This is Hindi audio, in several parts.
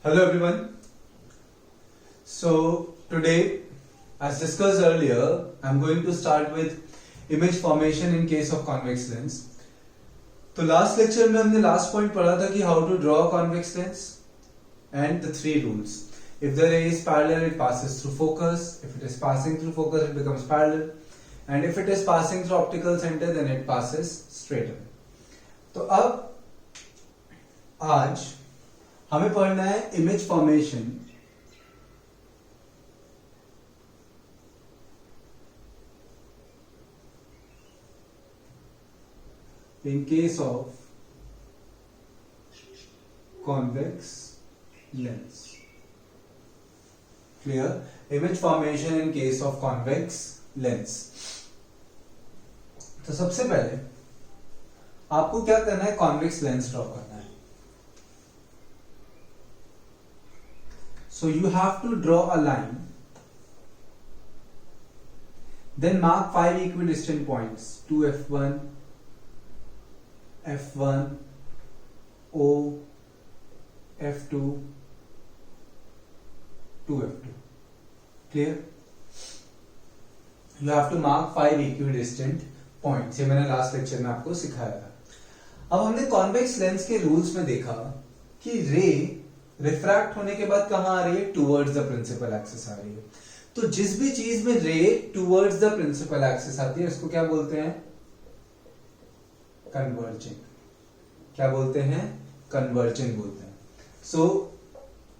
Hello everyone. So today, as discussed earlier, I'm going to start with image formation in case of convex lens. तो लास्ट लेक्चर में हमने लास्ट पॉइंट पढ़ा था कि how to draw convex lens and the three rules. If the ray is parallel, it passes through focus. If it is passing through focus, it becomes parallel. And if it is passing through optical center, then it passes straight away. तो अब आज हमें पढ़ना है image formation in case of convex lens. Clear? Image formation in case of convex lens. तो सबसे पहले आपको क्या करना है, कॉन्वेक्स लेंस ड्रॉ करना है. So you have to draw a line, then mark 5 equidistant points, 2f1, f1, O, f2, 2f2. Clear? You have to mark 5 equidistant points. ये मैंने लास्ट लेक्चर में आपको सिखाया था. अब हमने कॉन्वेक्स लेंस के रूल्स में देखा कि रे रिफ्रैक्ट होने के बाद कहां आ रही है, टूवर्ड्स द प्रिंसिपल एक्सिस आ रही है. तो जिस भी चीज में रे टूवर्ड्स द प्रिंसिपल एक्सिस आती है उसको क्या बोलते हैं, कन्वर्जिंग. क्या बोलते हैं, कन्वर्जिंग बोलते हैं. सो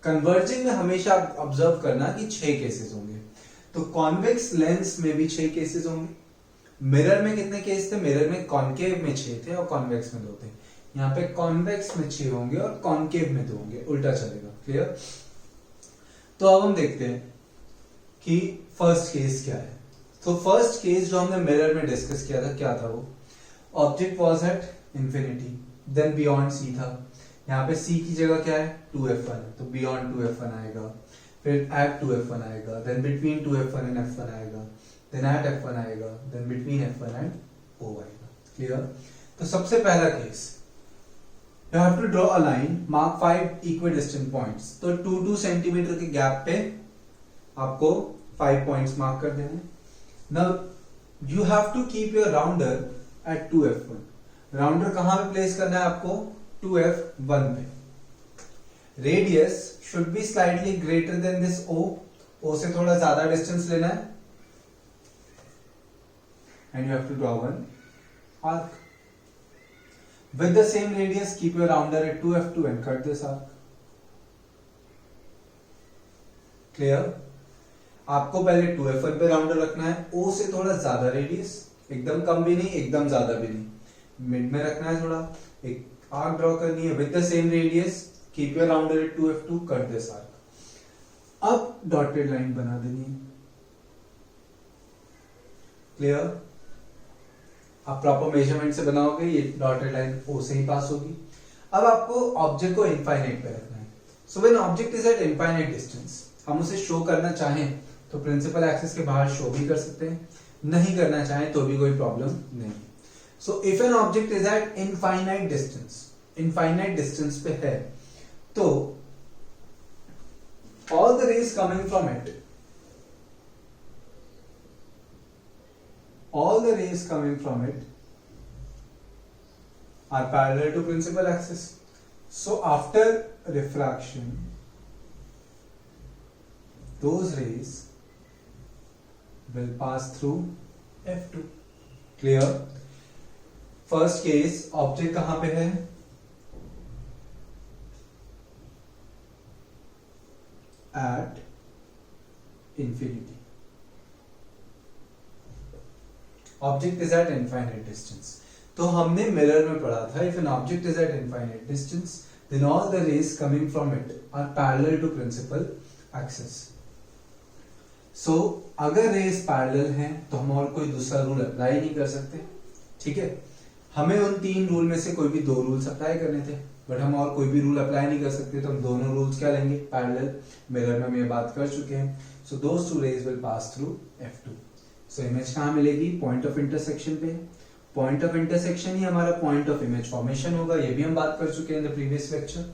कन्वर्जिंग में हमेशा ऑब्जर्व करना कि 6 केसेस होंगे. तो कॉन्वेक्स लेंस में भी 6 केसेस होंगे. मिरर में कितने केस थे, मिरर में कॉन्केव में 6 थे और कॉन्वेक्स में 2 थे. यहाँ पे कॉन्वेक्स में 6 होंगे और कॉन्केव में 2 होंगे, उल्टा चलेगा. क्लियर? तो अब हम देखते हैं कि फर्स्ट केस क्या है. तो फर्स्ट केस जो हमने मिरर में डिस्कस किया था, क्या था वो, object was at infinity, then beyond C था. यहाँ पे सी की जगह क्या है, 2f1 है, तो बियॉन्ड 2f1 आएगा. फिर एट 2f1 आएगा, then between 2f1 and f1 आएगा, देन एट f1 आएगा, then between f1 and o आएगा. क्लियर? तो सबसे पहला केस, you have to draw a line, mark 5 equidistant points. तो 2 सेंटीमीटर के गैप पे आपको 5 पॉइंट्स मार्क कर देने. Now you have to keep your rounder at 2f1. Rounder कहां पे प्लेस करना है आपको, 2f1 पे. Radius should be slightly greater than this o. o से थोड़ा ज्यादा डिस्टेंस लेना है. And you have to draw one arc. With the same radius, keep your rounder at 2f2 and cut this arc. Clear? आपको पहले 2f1 पे राउंडर रखना है. O से थोड़ा ज्यादा रेडियस, एकदम कम भी नहीं एकदम ज्यादा भी नहीं, मिड में रखना है. थोड़ा एक आर्क ड्रॉ करनी है. With the same radius, keep your rounder at 2f2, cut this arc. अब डॉटेड लाइन बना देनी है. क्लियर? आप प्रॉपर मेजरमेंट से बनाओगे, ये डॉटेड लाइन O से ही पास होगी. अब आपको ऑब्जेक्ट को इनफाइनाइट पे रखना है. So when object is eight infinite distance, हम उसे शो करना चाहें तो प्रिंसिपल एक्सिस के बाहर शो भी कर सकते हैं, नहीं करना चाहें तो भी कोई प्रॉब्लम नहीं. So if an object is eight infinite distance पे है, तो all the rays coming from it, all the rays coming from it are parallel to principal axis. So after refraction, those rays will pass through f2. Clear? First case, object कहां पे है, at infinity. Object is at infinite distance. तो हमने मिरर में पढ़ा था, if an object is at infinite distance, then all the rays coming from it are parallel to principal axis. So अगर rays parallel हैं तो हम और कोई दूसरा रूल अप्लाई नहीं कर सकते. ठीक है, हमें उन 3 रूल में से कोई भी 2 रूल्स अप्लाई करने थे, बट हम और कोई भी रूल अप्लाई नहीं कर सकते. तो हम दोनों रूल्स क्या लेंगे, पैरेलल. मिरर में हम ये बात कर चुके हैं. सो दोस 2 rays will pass through f2. So image कहां मिलेगी, पॉइंट ऑफ इंटरसेक्शन पे. पॉइंट ऑफ इंटरसेक्शन ही हमारा पॉइंट ऑफ इमेज फॉर्मेशन होगा, ये भी हम बात कर चुके हैं in the previous lecture.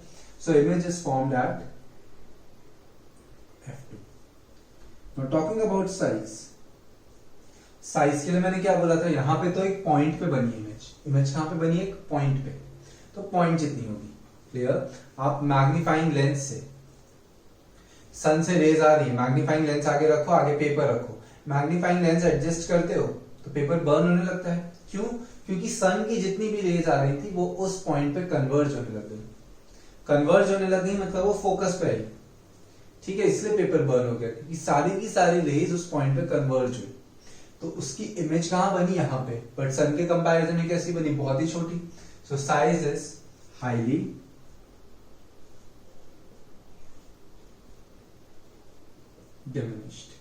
So image is formed at f2. Now talking about size. Size के लिए मैंने क्या बोला था, यहां पे तो एक पॉइंट पे बनी इमेज कहां पे बनी है, एक पॉइंट पे, तो पॉइंट जितनी होगी. क्लियर. आप मैग्नीफाइंग लेंस से, सन से रेज आ रही है, मैग्नीफाइंग लेंस आगे रखो, आगे पेपर रखो, मैग्नीफाइंग लेंस एडजस्ट करते हो तो पेपर बर्न होने लगता है. क्यों? क्योंकि सन की जितनी भी रेज आ रही थी वो उस पॉइंट पे कन्वर्ज होने लग गई. कन्वर्ज होने लग गई मतलब वो फोकस पे आई. ठीक है, इसलिए पेपर बर्न हो गया, क्योंकि सारी की सारी रेज उस पॉइंट पे कन्वर्ज हुई. तो उसकी इमेज कहां बनी, यहां पे. बट सन के कंपैरिजन में कैसी बनी, बहुत ही छोटी. सो साइज इज हाईली डिमिनिश्ड.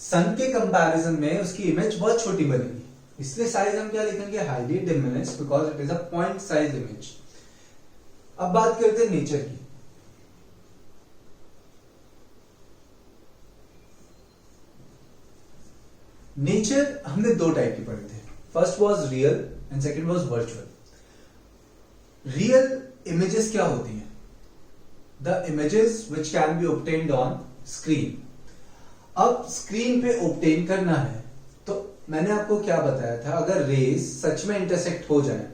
सन के कंपैरिजन में उसकी इमेज बहुत छोटी बनेगी, इसलिए साइज हम क्या लिखेंगे, highly diminished, because it is a point size image. अब बात करते हैं नेचर की. नेचर हमने दो टाइप के पढ़े थे. First was real and second was virtual. Real images क्या होती हैं, the images which can be obtained on screen. अब स्क्रीन पे ऑब्टेन करना है तो मैंने आपको क्या बताया था, अगर रेज सच में इंटरसेक्ट हो जाए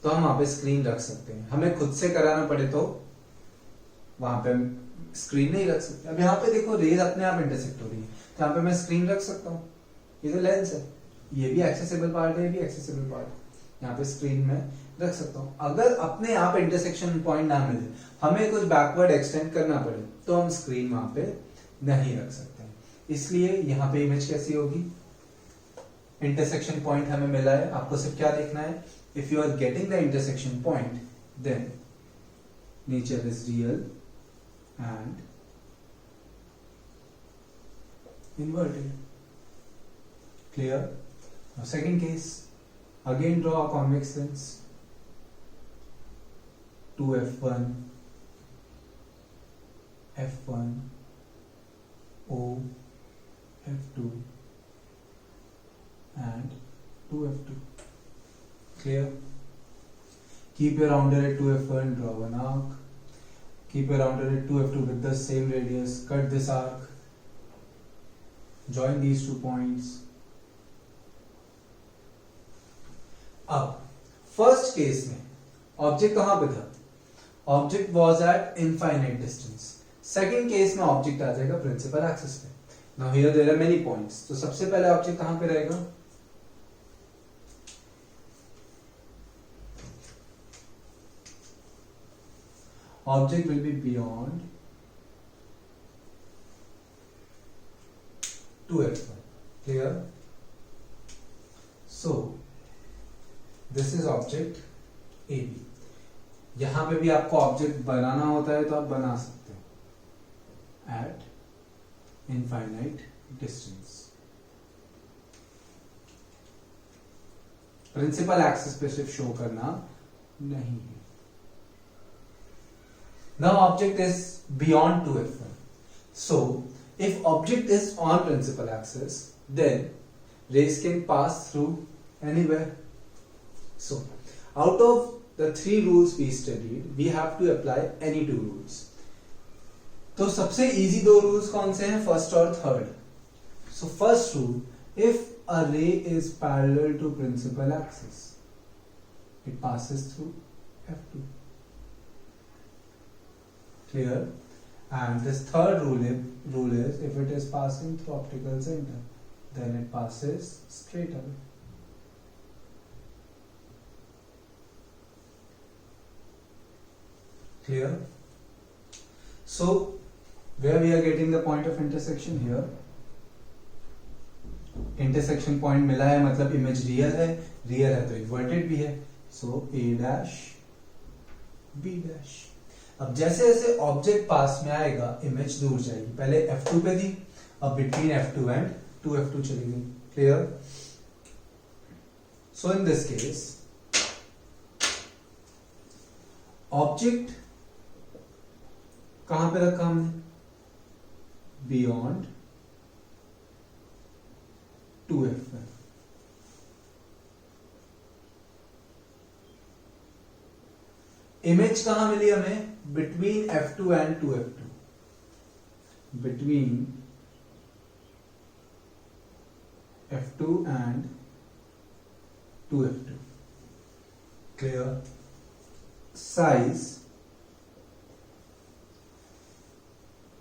तो हम वहां पे स्क्रीन रख सकते हैं. हमें खुद से कराना पड़े तो वहां पे स्क्रीन नहीं रख सकते. अब यहाँ पे देखो रेज अपने आप इंटरसेक्ट हो रही है, तो यहाँ पे मैं स्क्रीन रख सकता हूँ. ये तो लेंस है, ये भी एक्सेसिबल पार्ट है, ये भी एक्सेसिबल पार्ट है, यहाँ पे स्क्रीन में रख सकता हूँ. अगर अपने आप इंटरसेक्शन पॉइंट ना मिले, हमें कुछ बैकवर्ड एक्सटेंड करना पड़े, तो हम स्क्रीन वहां पे नहीं रख सकते. इसलिए यहाँ पे इमेज कैसी होगी, इंटरसेक्शन पॉइंट हमें मिला है, आपको सिर्फ क्या देखना है, if you are getting the intersection point then nature is real and inverted. Clear? Now second case, again draw a convex lens, 2f1, f1, O, f2 and 2f2. Clear? Keep your rounder at 2f1, draw one arc. Keep your rounder at 2f2 with the same radius, cut this arc, join these 2 points. अब फर्स्ट केस में ऑब्जेक्ट कहां पे था, object was at infinite distance. Second case में ऑब्जेक्ट आ जाएगा प्रिंसिपल एक्सिस पे. Now here there are many points, तो सबसे पहले ऑब्जेक्ट कहां पे रहेगा, object will be beyond 2f1. Clear? So this is object AB. यहां पे भी आपको ऑब्जेक्ट बनाना होता है तो आप बना सकते हो at infinite distance. Principal axis पे सिर्फ शो करना नहीं है. Now object is beyond 2f1. So if object is on principal axis, then rays can pass through anywhere. So out of the 3 rules we studied, we have to apply any 2 rules. तो सबसे easy 2 rules कौन से हैं, first और third. So first rule, if a ray is parallel to principal axis, it passes through f2. Clear? And this third rule is if it is passing through optical center, then it passes straight away. Clear? So where we are getting the point of intersection here, intersection point मिला है मतलब इमेज रियल है तो इन्वर्टेड भी है. सो a dash b dash. अब जैसे जैसे ऑब्जेक्ट पास में आएगा इमेज दूर जाएगी. पहले f2 पे थी, अब बिटवीन f2 एंड 2f2 चली गई. Clear? So in this case object कहां पे रखा हमने, बियॉन्ड 2f1. इमेज कहां मिली हमें, between f2 and 2f2. between F2 and 2F2. Clear? Size.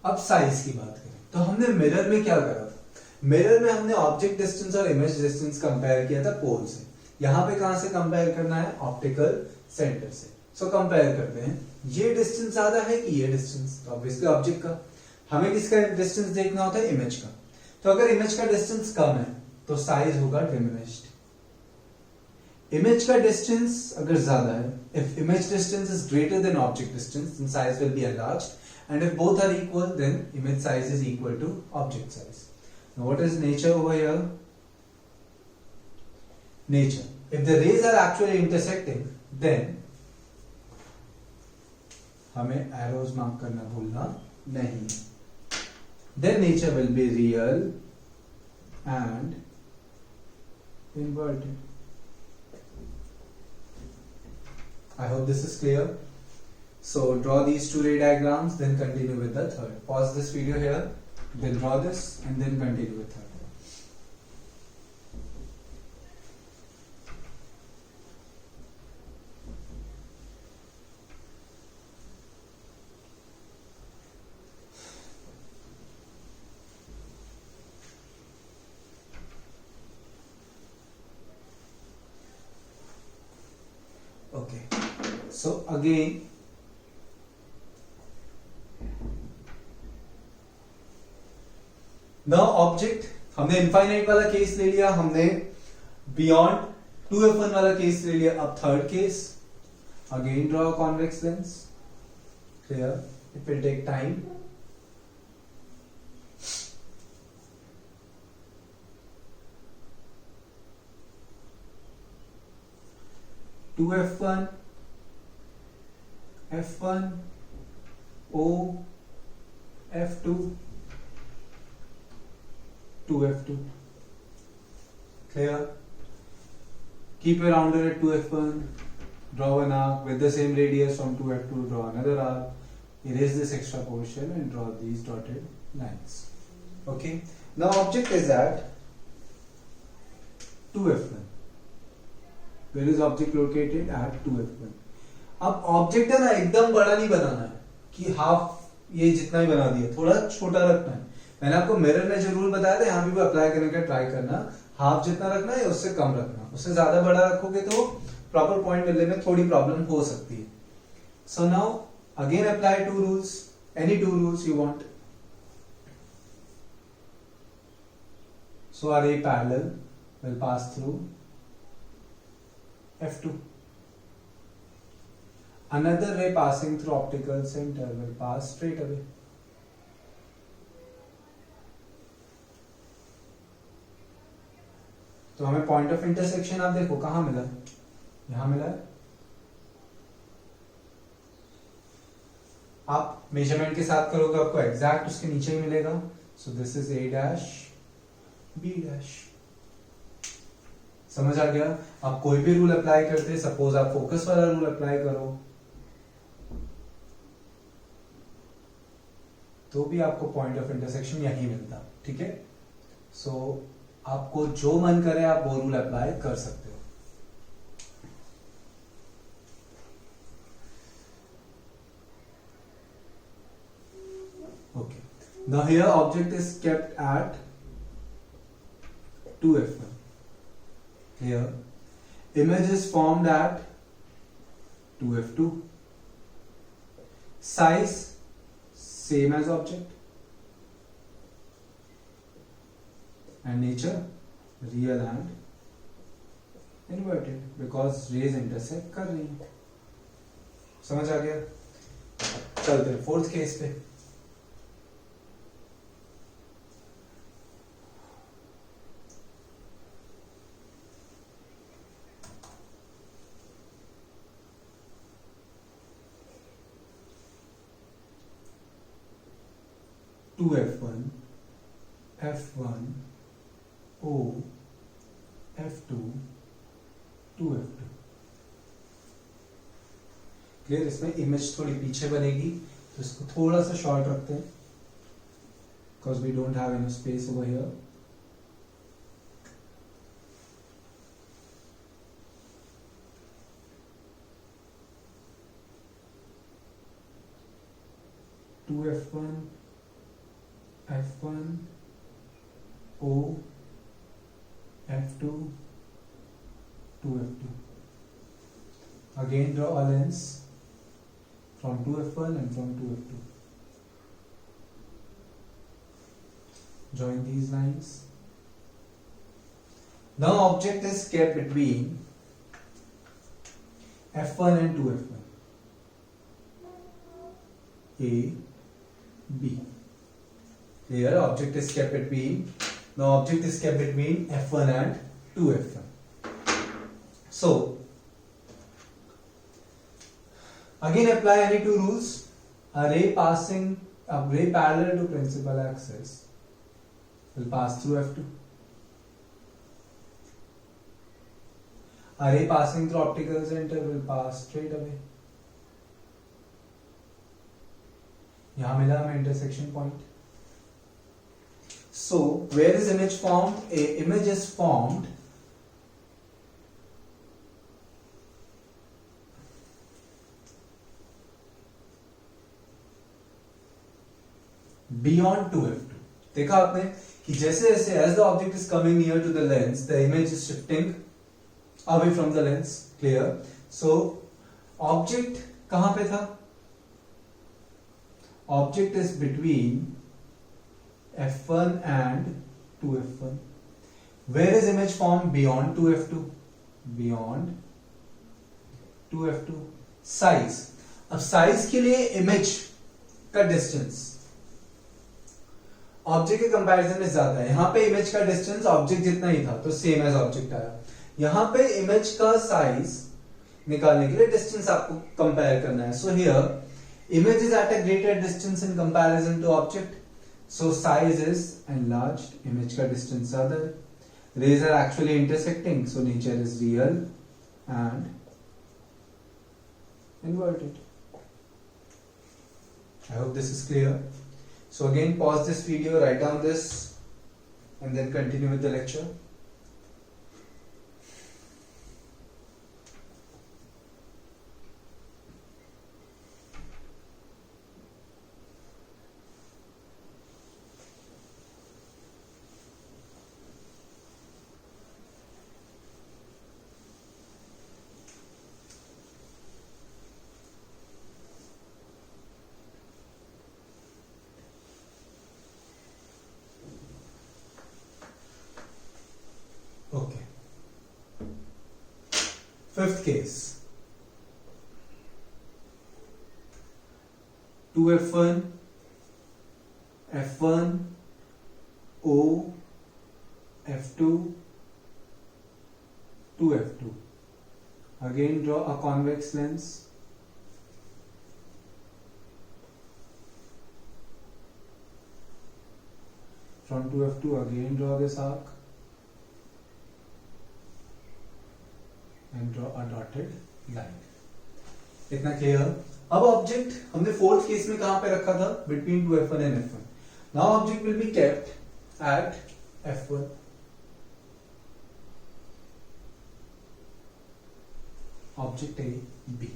अब साइज की बात करें तो हमने मिरर में क्या करा था? मिरर में हमने ऑब्जेक्ट डिस्टेंस और इमेज डिस्टेंस कंपेयर किया था पोल से। यहां पे कहां से कंपेयर करना है? ऑप्टिकल सेंटर से। सो कंपेयर करते हैं, ये डिस्टेंस ज्यादा है कि ये डिस्टेंस? तो ऑब्वियसली ऑब्जेक्ट का। हमें किसका डिस्टेंस देखना होता है? इमेज का। तो अगर इमेज का डिस्टेंस कम है तो साइज होगा डिमिनिश्ड। इमेज का डिस्टेंस अगर ज्यादा है, if image distance is greater than object distance, then size will be enlarged, and if both are equal, then image size is equal to object size. Now what is nature over here? Nature. If the rays are actually intersecting, then हमें arrows mark करना भूलना नहीं। Then nature will be real and inverted. I hope this is clear. So draw these two ray diagrams, then continue with the third. Pause this video here, then draw this, and then continue with third. Okay. So again, न ऑब्जेक्ट, हमने इनफाइनाइट वाला केस ले लिया, हमने बियॉन्ड 2f1 वाला केस ले लिया। अब third case, again draw convex lens. Clear? It will take time. f1 f1 O f2 2f2. Clear? Keep your rounder at 2f1. Draw an arc with the same radius from 2f2. Draw another arc. Erase this extra portion and draw these dotted lines. Okay. Now object is at 2f1. Where is object located? At 2f1. अब ऑब्जेक्ट है ना, एकदम बड़ा नहीं बनाना है कि हाफ ये जितना ही बना दिया, थोड़ा छोटा रखना है। मैंने आपको मिरर में जो रूल बताया था, यहाँ भी अप्लाई करने का ट्राई करना। हाफ जितना रखना है उससे कम रखना, उससे ज्यादा बड़ा रखोगे तो प्रॉपर पॉइंट मिलने में थोड़ी प्रॉब्लम हो सकती है। So now again apply two rules, any two rules you want. So our ray parallel will pass through F2. Another ray passing through optical center will pass straight away. तो हमें पॉइंट ऑफ इंटरसेक्शन आप देखो कहां मिला है, यहां मिला है। आप मेजरमेंट के साथ करोगे आपको एग्जैक्ट उसके नीचे ही मिलेगा। So this is A dash B dash. समझ आ गया? आप कोई भी रूल अप्लाई करते, सपोज आप फोकस वाला रूल अप्लाई करो तो भी आपको पॉइंट ऑफ इंटरसेक्शन यही मिलता। ठीक है? सो आपको जो मन करे आप वो रूल अप्लाई कर सकते हो। Okay, now here object is kept at 2f1. Here image is formed at 2f2. Size same as object, and nature real and inverted because rays intersect कर रही हैं। समझ आ गया? चलते हैं फोर्थ केस पे। f1 f1 O f2 2f2। Clear? इसमें इमेज थोड़ी पीछे बनेगी तो इसको थोड़ा सा शॉर्ट रखते हैं। because we don't have enough space over here. Two F1, F1, O, F2, 2F2. Again draw a lens from 2F1 and from 2F2. Join these lines. Now object is kept between F1 and 2F1. A, B. Here object is kept between, now object is kept between F1 and 2F1. So, again apply any two rules. A ray parallel to principal axis will pass through F2. A ray passing through optical center will pass straight away. यहाँ मिला हमें intersection point. So, where is image formed? Image is formed beyond 2F2. देखा आपने कि जैसे जैसे as the object is coming near to the lens, the image is shifting away from the lens. Clear? So, object कहाँ पे था? Object is between F1 and 2F1. Where is image formed? Beyond 2F2. Beyond 2F2. Size. अब size के लिए image का distance ऑब्जेक्ट के कंपैरिजन में ज्यादा है. यहां पे इमेज का डिस्टेंस ऑब्जेक्ट जितना ही था तो सेम एज ऑब्जेक्ट आया. यहां पे इमेज का साइज निकालने के लिए डिस्टेंस आपको कंपेयर करना है. So here image is at a greater distance in comparison to object, so size is enlarged. Image का डिस्टेंस ज्यादा है. Rays are actually intersecting, so nature is real and inverted. I hope this is clear. So again pause this video, write down this and then continue with the lecture. Okay. Fifth case. 2F1, F1, O, F2, 2F2. Again draw a convex lens. From 2F2 again draw this arc. And draw a dotted line. इतना क्लियर. अब ऑब्जेक्ट हमने फोर्थ केस में कहां पे रखा था? Between 2F1 and F1. Now object will be kept at F1. Object A B.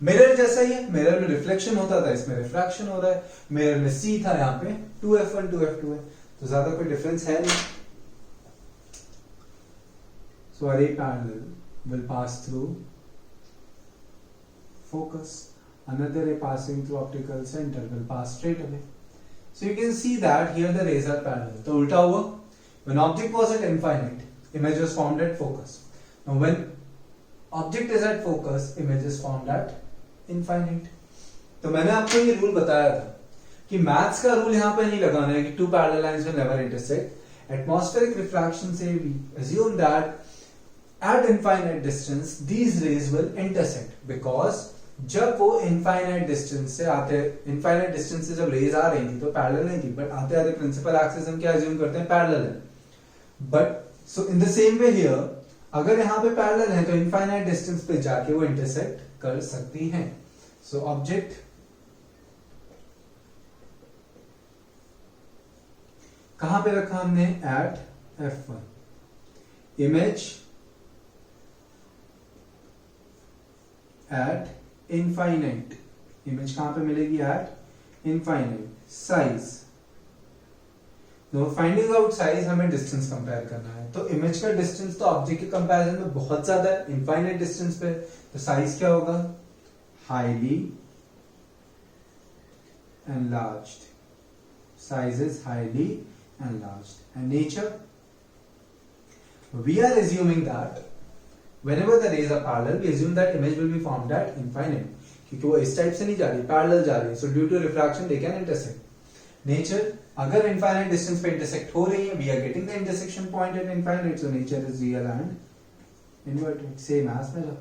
Mirror जैसा ही है. मिरर में रिफ्लेक्शन होता था, इसमें रिफ्रैक्शन हो रहा है. मिरर में C था, यहां पे 2F1 2F2 है, तो ज्यादा कोई डिफरेंस है नहीं. So a ray parallel will pass through focus. Another ray passing through optical center will pass straight away. So you can see that here the rays are parallel. तो उल्टा हुआ. When object was at infinite, image was formed at focus. Now when object is at focus, image is formed at infinite. तो मैंने आपको ये रूल बताया था कि मैथ्स का रूल यहाँ पे नहीं लगाना है कि two parallel lines will never intersect. Atmospheric refraction से we assume that at infinite distance these rays will intersect, because जब वो infinite distance से आते, infinite distance से जब rays आ रही थी तो parallel नहीं थी, but आते आते principal axis हम क्या assume करते हैं? parallel है. But so in the same way here, अगर यहाँ पे parallel है तो infinite distance पे जाके वो intersect कर सकती हैं. So object कहां पे रखा हमने, at f1, image at infinite, image कहां पे मिलेगी, at infinite, size, finding out size, हमें डिस्टेंस कंपेयर करना है, तो इमेज का डिस्टेंस तो ऑब्जेक्ट के कंपैरिजन में बहुत ज्यादा है इनफाइनाइट डिस्टेंस पे, तो साइज क्या होगा, highly enlarged, size is highly enlarged, and nature, we are assuming that whenever the rays are parallel, we assume that image will be formed at infinite, क्योंकि वो इस टाइप से नहीं जा रही, पैरेलल जा रही है, so due to refraction they can intersect. Nature, अगर infinite distance पे intersect हो रही है, we are getting the intersection point at infinite, so nature is real and inverted, same as mirror.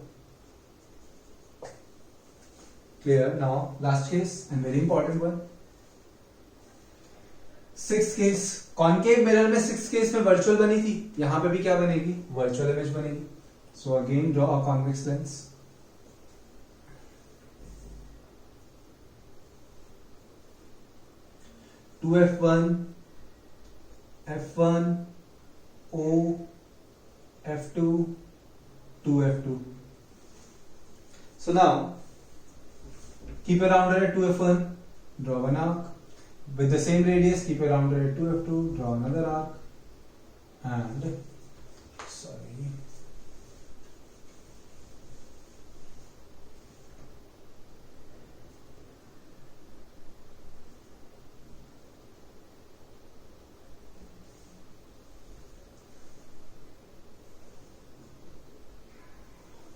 Clear? Now last case and very important one, six case, concave mirror में सिक्स केस में वर्चुअल बनी थी, यहां पे भी क्या बनेगी, वर्चुअल इमेज बनेगी. So again draw a convex lens, two f1, f1, O, f2, 2f2. So now keep a rounder at 2f1, draw one arc. With the same radius, keep a rounder at 2f2, draw another arc, and sorry,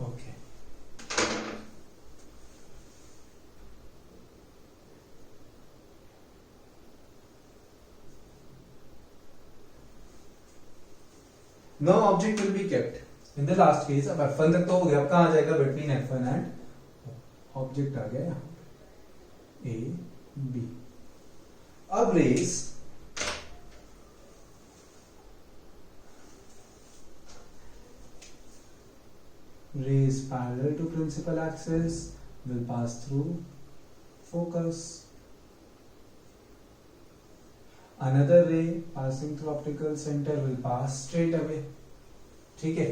okay. No object will be kept in the last case. अब f1 तक तो हो गया, अब कहां आ जाएगा, between f1 and object आ गया यहाँ a b. अब rays parallel to principal axis will pass through focus. Another ray passing through optical center will pass straight away. ठीक है,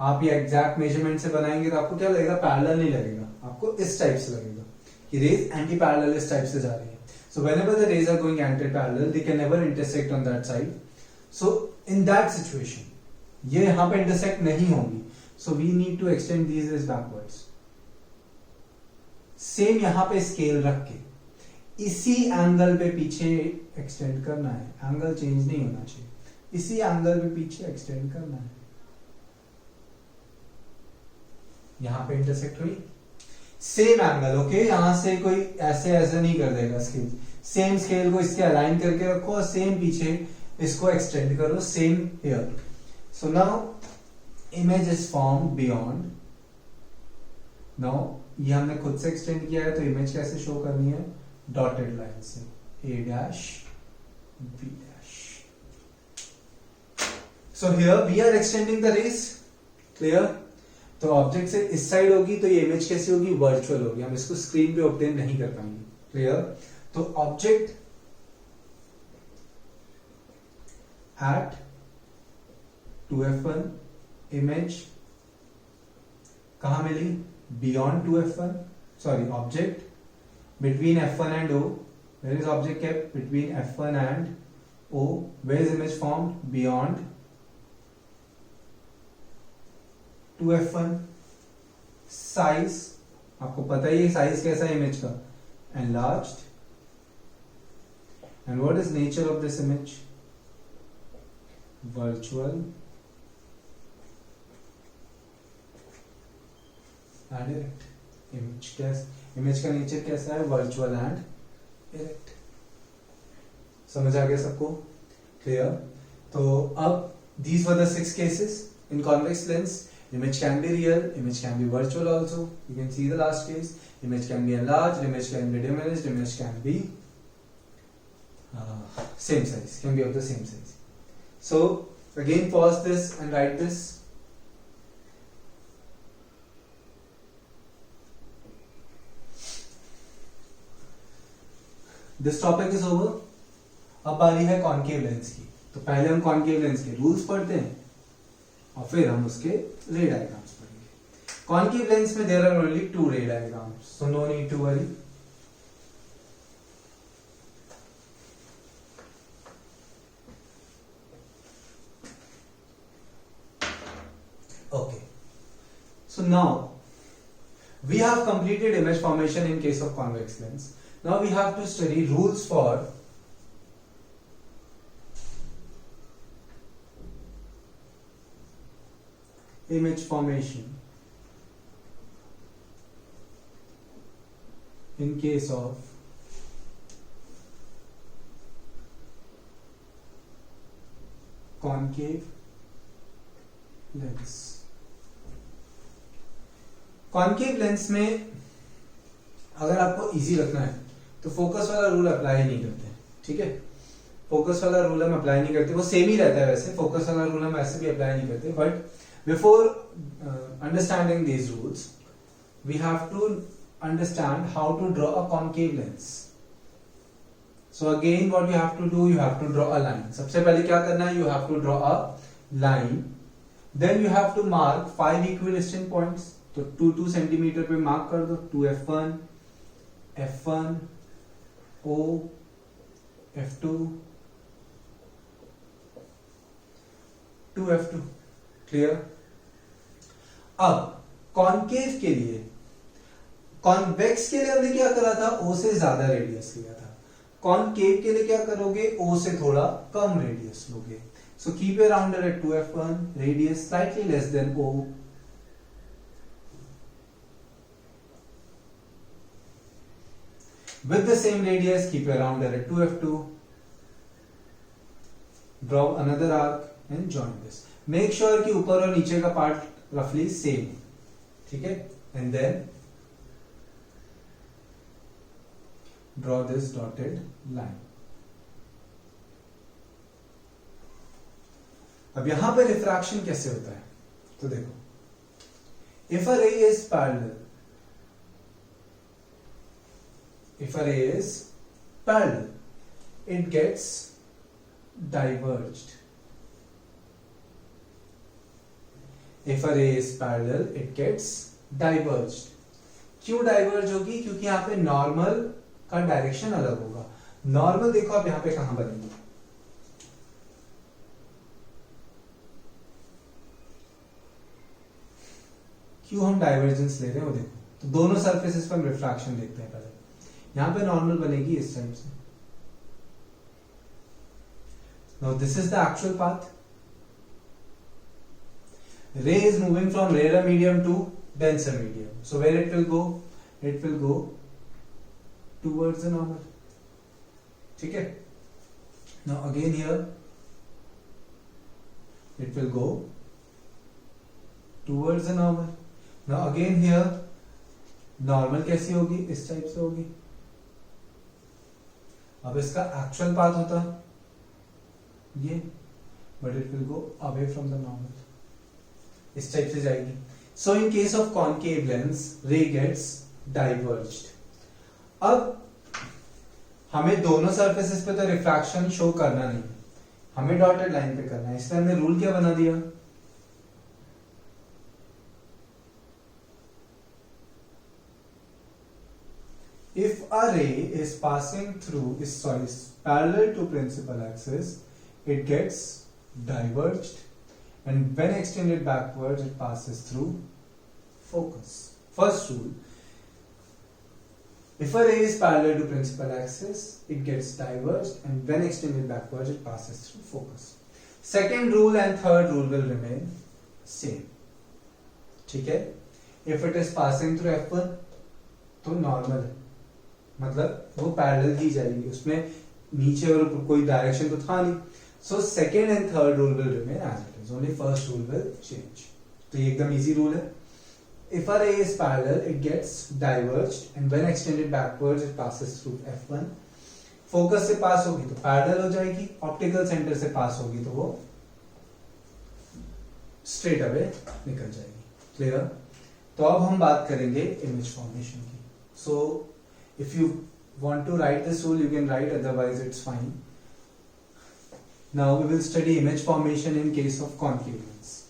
आप ये एग्जैक्ट मेजरमेंट से बनाएंगे तो आपको क्या लगेगा, पैरेलल नहीं लगेगा, आपको इस टाइप से लगेगा कि रेज एंटी पैरेलल इस टाइप से जा रही है. So whenever the rays are going anti parallel they can never intersect on that side. So in that situation ये यहां पे इंटरसेक्ट नहीं होंगी, so we need to extend these rays backwards. Same यहां पे स्केल रख के इसी एंगल पे पीछे एक्सटेंड करना है, एंगल चेंज नहीं होना चाहिए, इसी एंगल पे पीछे एक्सटेंड करना है. यहां पे इंटरसेक्ट हुई, सेम एंगल, ओके, यहां से कोई ऐसे ऐसे नहीं कर देगा स्केल, सेम स्केल को इसके अलाइन करके रखो और सेम पीछे इसको एक्सटेंड करो, same here. So now image is form beyond. Now ये हमने खुद से एक्सटेंड किया है, तो इमेज कैसे शो करनी है, डॉटेड लाइन से, a dash b dash. So here we are extending the rays. Clear? तो ऑब्जेक्ट से इस साइड होगी तो ये इमेज कैसी होगी, वर्चुअल होगी, हम इसको स्क्रीन पे ऑब्टेन नहीं कर पाएंगे. क्लियर? तो ऑब्जेक्ट एट 2f1, इमेज कहां मिली, beyond 2f1, sorry, object between f1 and O. Where is object kept? Between f1 and O. Where is image formed? Beyond 2f1. Size, आपको पता ही है साइज कैसा है इमेज का, enlarged. And what is nature of this image? Virtual and direct. Image का नेचर कैसा है, वर्चुअल एंड डायरेक्ट. समझ आ गया सबको? क्लियर? तो अब these were the 6 cases in convex lens. Image can be real, image can be virtual also. You can see the last case. Image can be enlarged, image can be diminished, image can be same size, can be of the same size. So again pause this and write this. This topic is over. अब बारी है कॉनकेव लेंस की. तो पहले हम कॉनकेव लेंस के रूल्स पढ़ते हैं और फिर हम उसके रे डायग्राम्स पढ़ेंगे। कॉनकेव लेंस में there are only 2 ray diagrams, so no need to worry. Okay, so now we have completed image formation in case of convex lens. Now we have to study rules for image formation in case of concave lens. Concave lens में अगर आपको इजी रखना है तो फोकस वाला रूल अप्लाई नहीं करते, ठीक है। फोकस वाला रूल हम अप्लाई नहीं करते, वो सेम ही रहता है वैसे, फोकस वाला रूल हम ऐसे भी अप्लाई नहीं करते, but before understanding these rules we have to understand how to draw a concave lens. So again what you have to do, you have to draw a line. सबसे पहले क्या करना है, you have to draw a line, then you have to mark 5 equidistant points. तो 2 सेंटीमीटर पे मार्क कर दो, 2f1, f1, O, f2, 2f2, clear. अब कॉनकेव के लिए, कॉन्वेक्स के लिए हमने क्या करा था, O से ज्यादा रेडियस लिया था। कॉनकेव के लिए क्या करोगे, O से थोड़ा कम रेडियस लोगे। So keep your rounder at 2f1, radius slightly less than O। With the same radius, keep your rounder at 2f2. Draw another arc and join this. Make sure कि ऊपर और नीचे का पार्ट roughly same, ठीक है? And then draw this dotted line. अब यहां पे रिफ्रैक्शन कैसे होता है तो देखो, if a ray is parallel, if a ray is parallel, it gets diverged. If a ray is parallel, it gets diverged. क्यों डाइवर्ज होगी, क्योंकि यहाँ पे नॉर्मल का डायरेक्शन अलग होगा। नॉर्मल देखो आप यहाँ पे कहां बनेगी, क्यों हम डाइवर्जेंस ले रहे हैं वो देखो। तो दोनों सरफेसेस पर हम रिफ्रैक्शन देखते हैं। पहले यहां पे नॉर्मल बनेगी इस टाइप से। Now this is the actual path. Ray is moving from rarer medium to denser medium, so where it will go, it will go towards the normal, ठीक है। Now again here it will go towards the normal. Now again here normal कैसी होगी, इस टाइप से होगी। अब इसका एक्चुअल पाथ होता ये, but it will go away from the normal, इस टाइप से जाएगी। So in case of concave lens ray gets diverged. अब हमें दोनों सरफेसेस पे तो रिफ्रैक्शन शो करना नहीं, हमें डॉटेड लाइन पे करना है, इसलिए हमने रूल क्या बना दिया, if a ray is passing through is parallel to principal axis, it gets diverged, and when extended backwards it passes through focus. First rule, if a ray is parallel to principal axis, it gets diverged, and when extended backwards it passes through focus. Second rule and third rule will remain same, ठीक है। if it is passing through f1 तो नॉर्मल है, मतलब वो पैरेलल ही जाएगी, उसमें नीचे और ऊपर कोई डायरेक्शन तो था नहीं। So second and third rule will remain as it is, only first rule will change. तो ये एकदम इजी रूल है। If a ray is parallel it gets diverged and when extended backwards it passes through f1। Focus से पास होगी तो पैरेलल हो जाएगी, ऑप्टिकल सेंटर से पास होगी तो वो स्ट्रेट अवे निकल जाएगी। क्लियर। तो अब हम बात करेंगे इमेज फॉर्मेशन की। सो if you want to write this rule you can write, otherwise it's fine. Now we will study image formation in case of concave lens.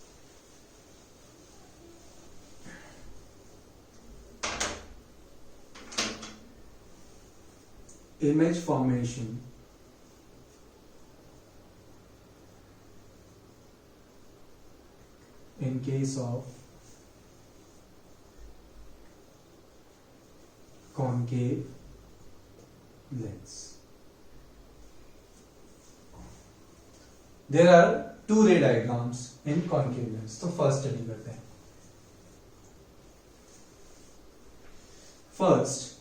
Image formation in case of concave lens. There are two ray diagrams in concave lens. तो first study करते हैं. First,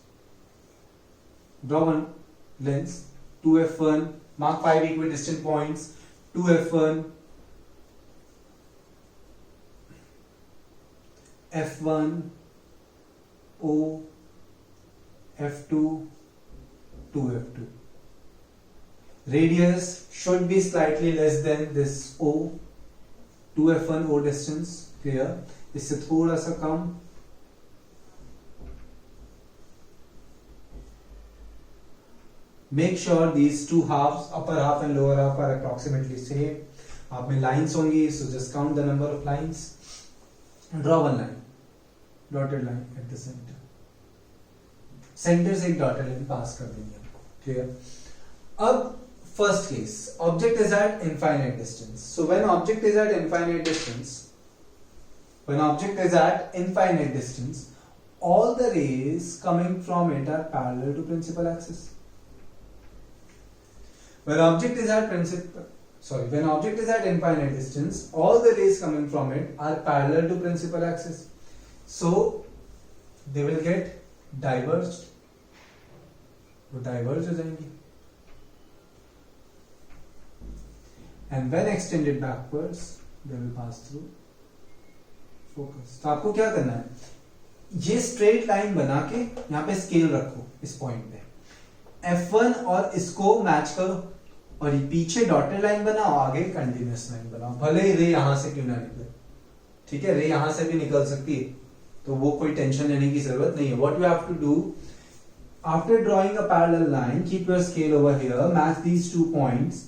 draw one lens 2f1, mark 5 equidistant points 2f1, f1, O, f2, 2f2. Radius should be slightly less than this O, 2f1 O distance, clear? इससे थोड़ा सा कम. Make sure these two halves, upper half and lower half, are approximately same. आप में lines होंगी, so just count the number of lines. Draw one line, dotted line at the center. Center से एक dotted line pass कर देंगे. Clear? अब first case, object is at infinite distance. So when object is at infinite distance, all the rays coming from it are parallel to principal axis. When object is at infinite distance, all the rays coming from it are parallel to principal axis. So they will get diverged. वो diverge हो जाएंगी. And when extended backwards, they will pass through focus. तो आपको क्या करना है? ये straight line बना के यहाँ पे scale रखो इस point पे. F1 और इसको मैच करो और ये पीछे डॉटेड लाइन बनाओ, आगे कंटिन्यूअस लाइन बनाओ. भले ही रे यहां से क्यों ना निकले, ठीक है, रे यहां से भी निकल सकती है, तो वो कोई टेंशन लेने की जरूरत नहीं है. What you have to do after drawing a parallel line, keep your scale over here, match these two points,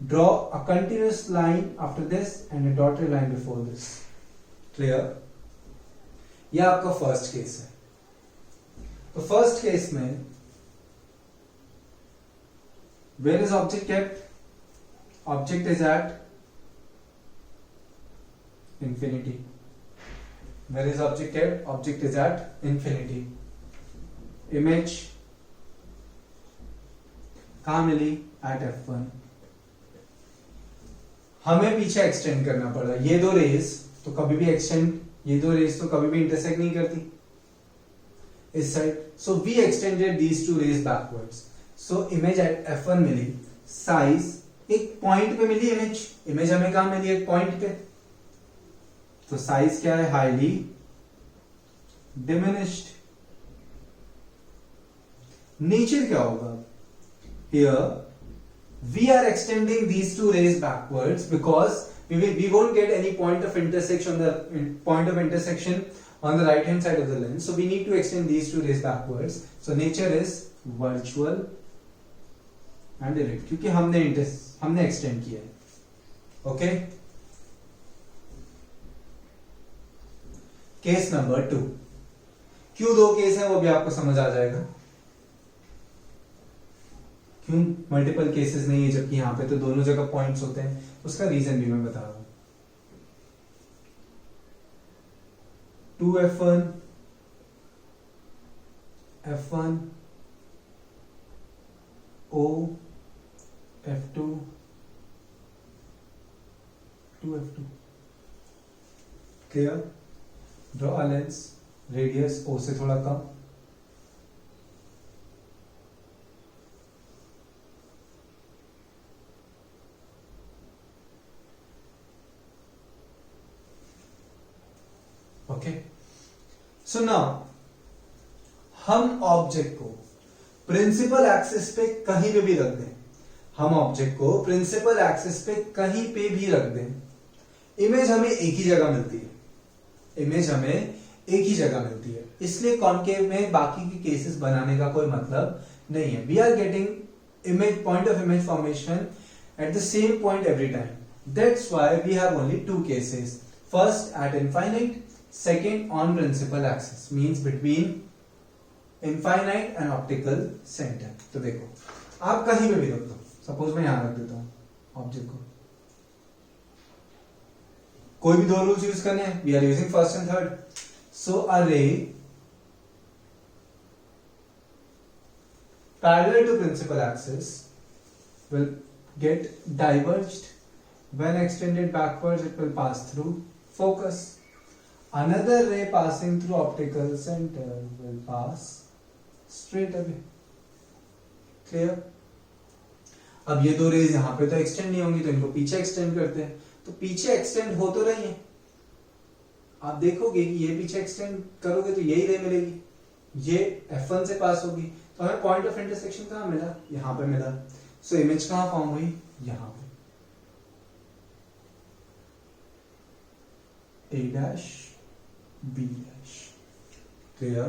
draw a continuous line after this and a dotted line before this. Clear? ये आपका फर्स्ट केस है. तो फर्स्ट केस में where is object kept? Object is at infinity. Where is object kept? Object is at infinity. Image कहाँ मिली? At f1. हमें पीछे एक्सटेंड करना पड़ा. ये दो रेस तो कभी भी ये दो रेस तो कभी भी इंटरसेक्ट नहीं करती इस side. So we extended these two rays backwards. So image at f1 मिली, साइज एक पॉइंट पे मिली. इमेज हमें कहां मिली? एक पॉइंट पे. तो साइज क्या है? Highly diminished. नेचर क्या होगा? Here we are extending these two rays backwards because we won't get any point of intersection on the right hand side of the lens, so we need to extend these two rays backwards. So nature is virtual and direct, क्योंकि हमने एक्सटेंड किया है. Okay, case number 2. क्यों दो केस है वो भी आपको समझ आ जाएगा. क्यों मल्टीपल केसेस नहीं है जबकि यहां पे तो दोनों जगह पॉइंट्स होते हैं, उसका रीजन भी मैं बता रहा हूं. 2f1, f1, O, f2, 2f2. Clear? Draw a lens, radius O से थोड़ा कम. ओके, सो नाउ हम ऑब्जेक्ट को प्रिंसिपल एक्सिस पे कहीं पे भी रख दें. हम ऑब्जेक्ट को प्रिंसिपल एक्सिस पे कहीं पे भी रख दें, इमेज हमें एक ही जगह मिलती है. इसलिए कॉन्केव में बाकी के केसेस बनाने का कोई मतलब नहीं है. We are getting image point of image formation at the same point every time. That's why we have only two cases. First at infinite, second on principal axis, means between infinite and optical center. तो देखो आप कहीं पे भी रख दो, सपोज मैं यहां रख देता हूं ऑब्जेक्ट को, कोई भी दो रूल्स यूज करने हैं, we are using first and third. So a ray parallel to principal axis will get diverged. When extended backwards, it will pass through focus. Another ray passing through optical center will pass straight away. Clear? अब ये दो रेज यहां पे तो एक्सटेंड नहीं होंगी, तो इनको पीछे एक्सटेंड करते हैं. तो पीछे एक्सटेंड हो तो रही है, आप देखोगे कि ये पीछे एक्सटेंड करोगे तो यही रे मिलेगी, ये F1 से पास होगी. तो हमें पॉइंट ऑफ इंटरसेक्शन कहां मिला? यहां पे मिला. सो इमेज कहां फॉर्म हुई? यहां पे. A dash B dash. Clear?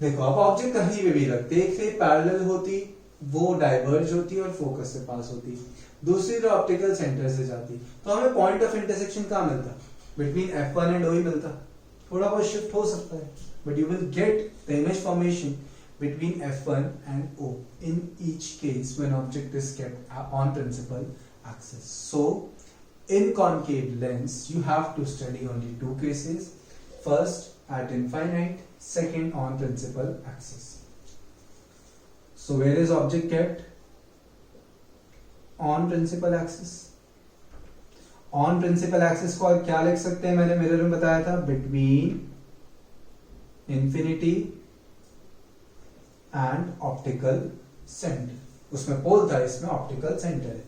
देखो आप ऑब्जेक्ट कहीं पे भी रखते, एक से पैरेलल होती, वो डाइवर्ज होती और फोकस से पास होती, दूसरी तो ऑप्टिकल सेंटर से जाती, तो हमें पॉइंट ऑफ इंटरसेक्शन कहां मिलता? बिटवीन F1 एंड O ही मिलता. थोड़ा बहुत शिफ्ट हो सकता है, but you will get the image formation between F1 and O in each case when object is kept on principal axis. So in concave lens you have to study only two cases, first at infinite, second on principal axis. So where is object kept? On principal axis. On principal axis को क्या लिख सकते हैं? मैंने मिरर में बताया था, between infinity and optical centre. उसमें पोल था, इसमें ऑप्टिकल सेंटर है.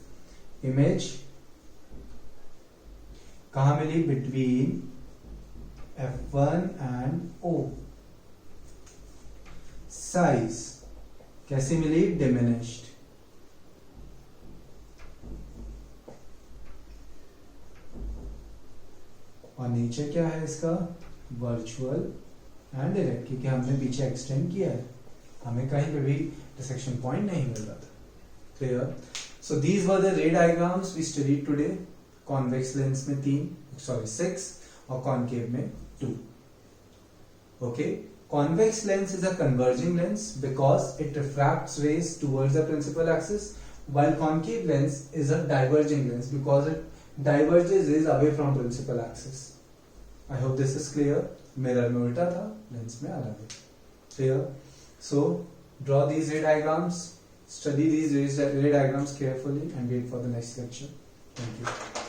इमेज कहां मिली? Between F1 and O. Size कैसी मिली? डिमिनिश्ड. और नीचे क्या है इसका? वर्चुअल एंड डायरेक्ट, क्योंकि हमने पीछे एक्सटेंड किया है, हमें कहीं पे भी इंटरसेक्शन पॉइंट नहीं मिल रहा था. Clear? So these were the ray diagrams we studied today. Convex lens में 6 और कॉनकेव में 2. Okay, convex lens is a converging lens because it refracts rays towards the principal axis, while concave lens is a diverging lens because it diverges rays away from principal axis. I hope this is clear. Mirror में उल्टा था, लेंस में अलग है. Clear? So draw these ray diagrams, study these ray diagrams carefully and wait for the next lecture. Thank you.